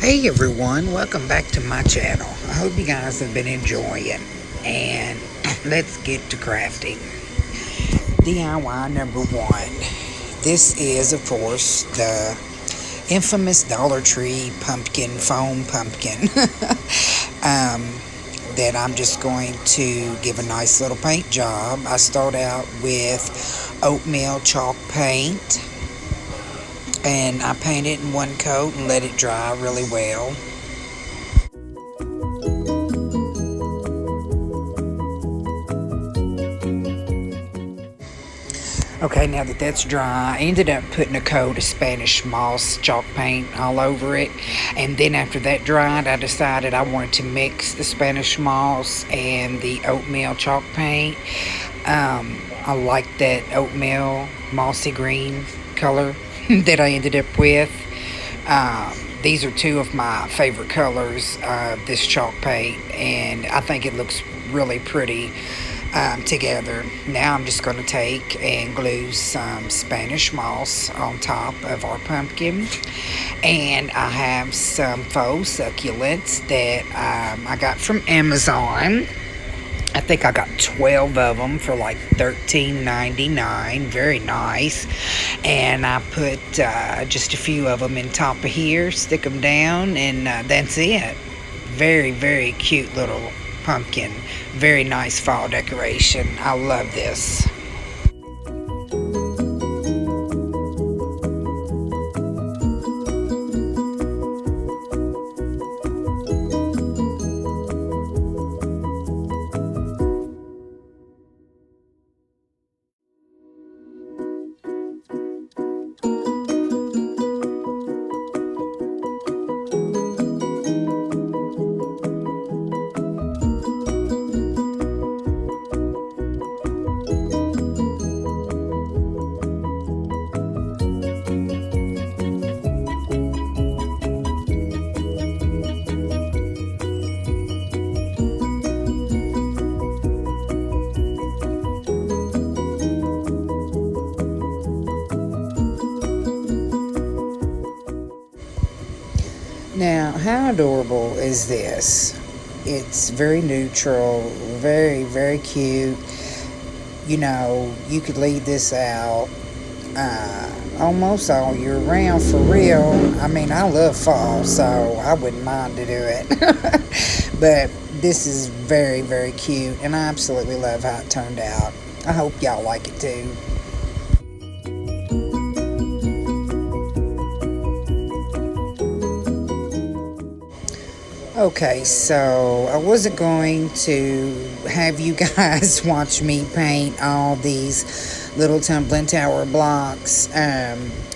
Hey everyone, welcome back to my channel. I hope you guys have been enjoying, and let's get to crafting. DIY number one. This is, of course, the infamous Dollar Tree pumpkin, foam pumpkin, that I'm just going to give a nice little paint job. I start out with oatmeal chalk paint, and I paint it in one coat and let it dry really well. Okay, now that that's dry, I ended up putting a coat of Spanish moss chalk paint all over it. And then after that dried, I decided I wanted to mix the Spanish moss and the oatmeal chalk paint. I like that oatmeal mossy green color that I ended up with. These are two of my favorite colors of this chalk paint, and I think it looks really pretty together. Now I'm just going to take and glue some Spanish moss on top of our pumpkin, and I have some faux succulents that I got from Amazon. I think I got 12 of them for like $13.99. Very nice. And I put just a few of them in top of here, stick them down, and that's it. Very, very cute little pumpkin. Very nice fall decoration. I love this. Now, how adorable is this? It's very neutral, very, very cute. You know, you could leave this out almost all year round for real. I mean, I love fall, so I wouldn't mind to do it. But this is very, very cute, and I absolutely love how it turned out. I hope y'all like it too. Okay, so I wasn't going to have you guys watch me paint all these little tumbling tower blocks.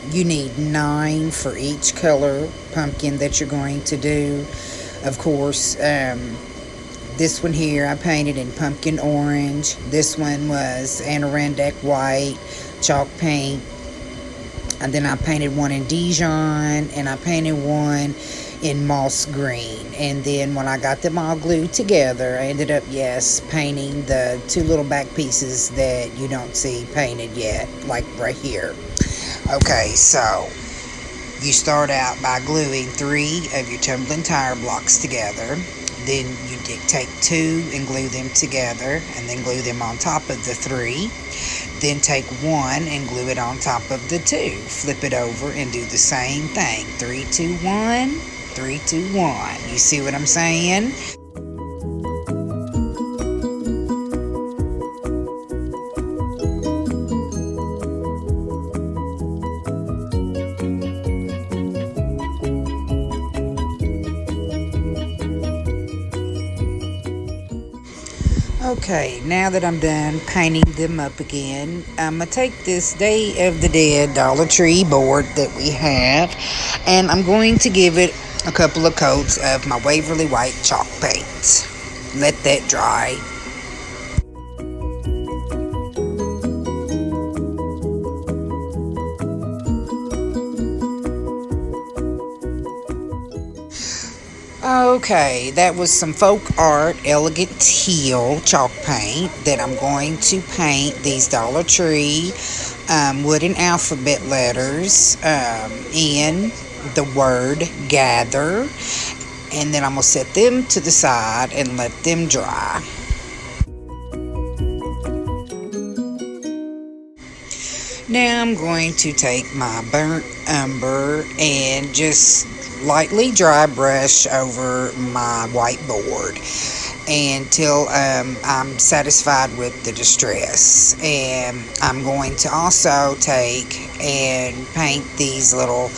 You need 9 for each color pumpkin that you're going to do. Of course, this one here I painted in pumpkin orange. This one was Adirondack white chalk paint. And then I painted one in Dijon, and I painted one in moss green. And then when I got them all glued together, I ended up, yes, painting the 2 little back pieces that you don't see painted yet, like right here. Okay, so you start out by gluing 3 of your tumbling tire blocks together. Then you take 2 and glue them together, and then glue them on top of the 3. Then take 1 and glue it on top of the 2. Flip it over and do the same thing. 3, 2, 1, 3, 2, 1. You see what I'm saying? Okay, now that I'm done painting them up again, I'm going to take this Day of the Dead Dollar Tree board that we have, and I'm going to give it a couple of coats of my Waverly White chalk paint. Let that dry. Okay, that was some Folk Art Elegant Teal chalk paint that I'm going to paint these Dollar Tree wooden alphabet letters in. the word gather, and then I'm going to set them to the side and let them dry. Now I'm going to take my burnt umber and just lightly dry brush over my whiteboard until I'm satisfied with the distress. And I'm going to also take and paint these little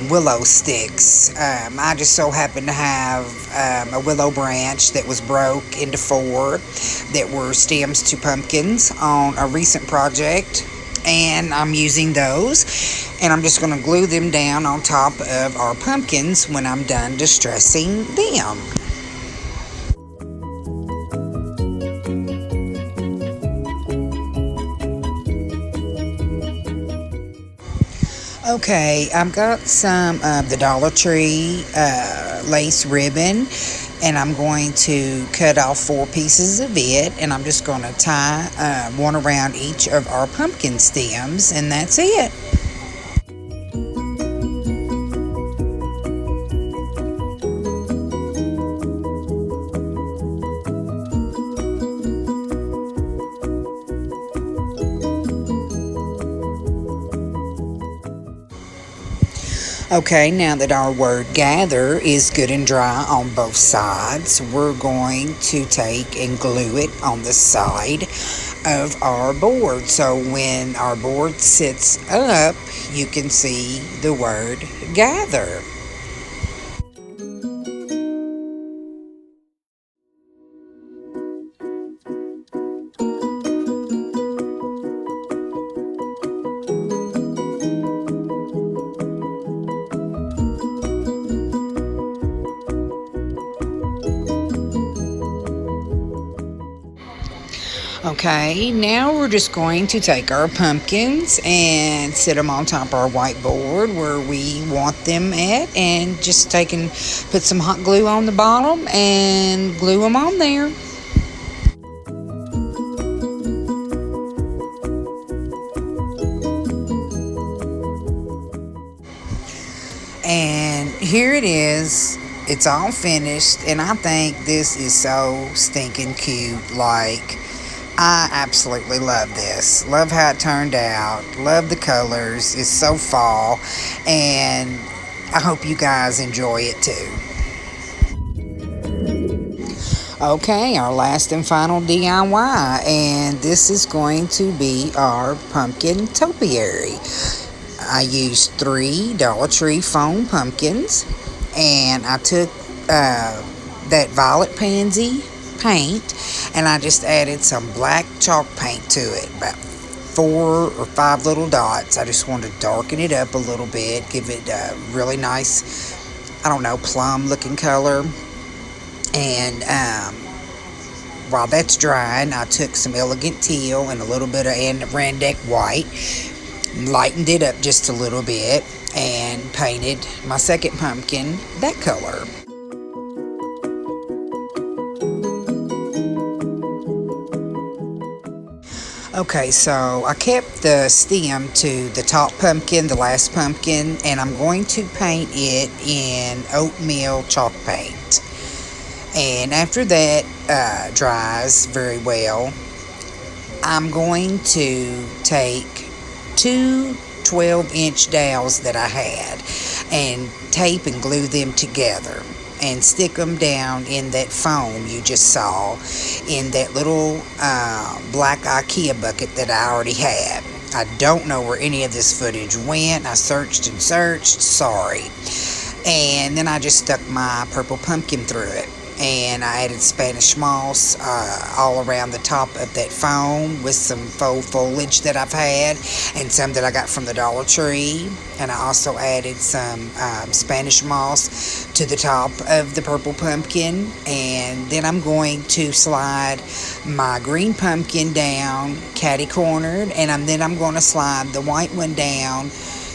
willow sticks. I just so happen to have a willow branch that was broke into 4 that were stems to pumpkins on a recent project, and I'm using those, and I'm just going to glue them down on top of our pumpkins when I'm done distressing them. Okay, I've got some of the Dollar Tree lace ribbon, and I'm going to cut off 4 pieces of it, and I'm just going to tie one around each of our pumpkin stems, and that's it. Okay, now that our word gather is good and dry on both sides, we're going to take and glue it on the side of our board. So when our board sits up, you can see the word gather. Okay, now we're just going to take our pumpkins and sit them on top of our whiteboard where we want them at, and just take and put some hot glue on the bottom and glue them on there. And here it is. It's all finished, and I think this is so stinking cute. Like, I absolutely love this. Love how it turned out. Love the colors. It's so fall. And I hope you guys enjoy it too. Okay, our last and final DIY. And this is going to be our pumpkin topiary. I used 3 Dollar Tree foam pumpkins. And I took that violet pansy paint, and I just added some black chalk paint to it, about 4 or 5 little dots. I just wanted to darken it up a little bit, give it a really nice, I don't know, plum looking color. And while that's drying, I took some elegant teal and a little bit of Randek white, lightened it up just a little bit, and painted my second pumpkin that color. Okay, so I kept the stem to the top pumpkin, the last pumpkin, and I'm going to paint it in oatmeal chalk paint. And after that dries very well, I'm going to take 2 12-inch dowels that I had and tape and glue them together and stick them down in that foam you just saw in that little black IKEA bucket that I already had. I don't know where any of this footage went. I searched and searched. Sorry. And then I just stuck my purple pumpkin through it. And I added Spanish moss all around the top of that foam with some faux foliage that I've had and some that I got from the Dollar Tree. And I also added some Spanish moss to the top of the purple pumpkin. And then I'm going to slide my green pumpkin down catty-cornered, and then I'm going to slide the white one down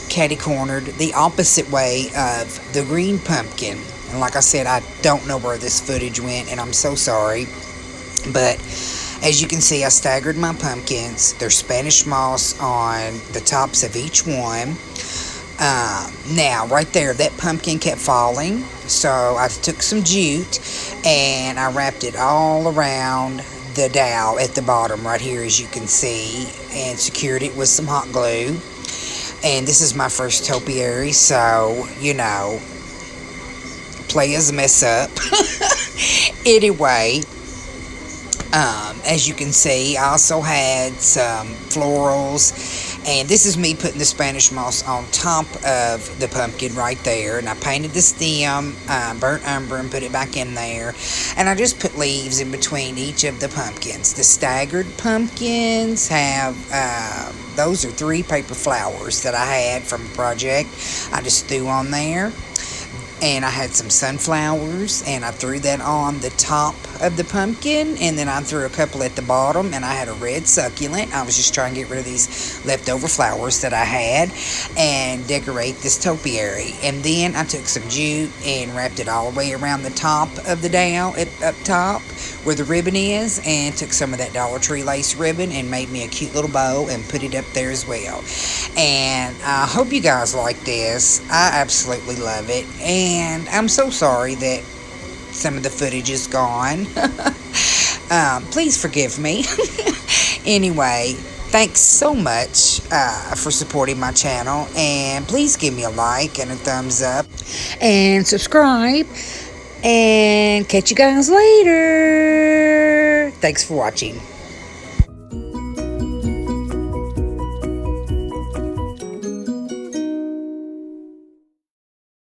catty-cornered the opposite way of the green pumpkin. And like I said, I don't know where this footage went, and I'm so sorry. But as you can see, I staggered my pumpkins. There's Spanish moss on the tops of each one. Now, right there, that pumpkin kept falling. So I took some jute and I wrapped it all around the dowel at the bottom right here, as you can see, and secured it with some hot glue. And this is my first topiary, so, players mess up. Anyway, as you can see, I also had some florals, and this is me putting the Spanish moss on top of the pumpkin right there, and I painted the stem, burnt umber, and put it back in there, and I just put leaves in between each of the pumpkins. The staggered pumpkins have, those are 3 paper flowers that I had from a project I just threw on there. And I had some sunflowers, and I threw that on the top of the pumpkin, and then I threw a couple at the bottom, and I had a red succulent. I was just trying to get rid of these leftover flowers that I had and decorate this topiary. And then I took some jute and wrapped it all the way around the top of the dowel, up top where the ribbon is, and took some of that Dollar Tree lace ribbon and made me a cute little bow and put it up there as well. And I hope you guys like this. I absolutely love it, and I'm so sorry that some of the footage is gone. Please forgive me. Anyway, thanks so much for supporting my channel, and please give me a like and a thumbs up and subscribe, and catch you guys later. Thanks for watching.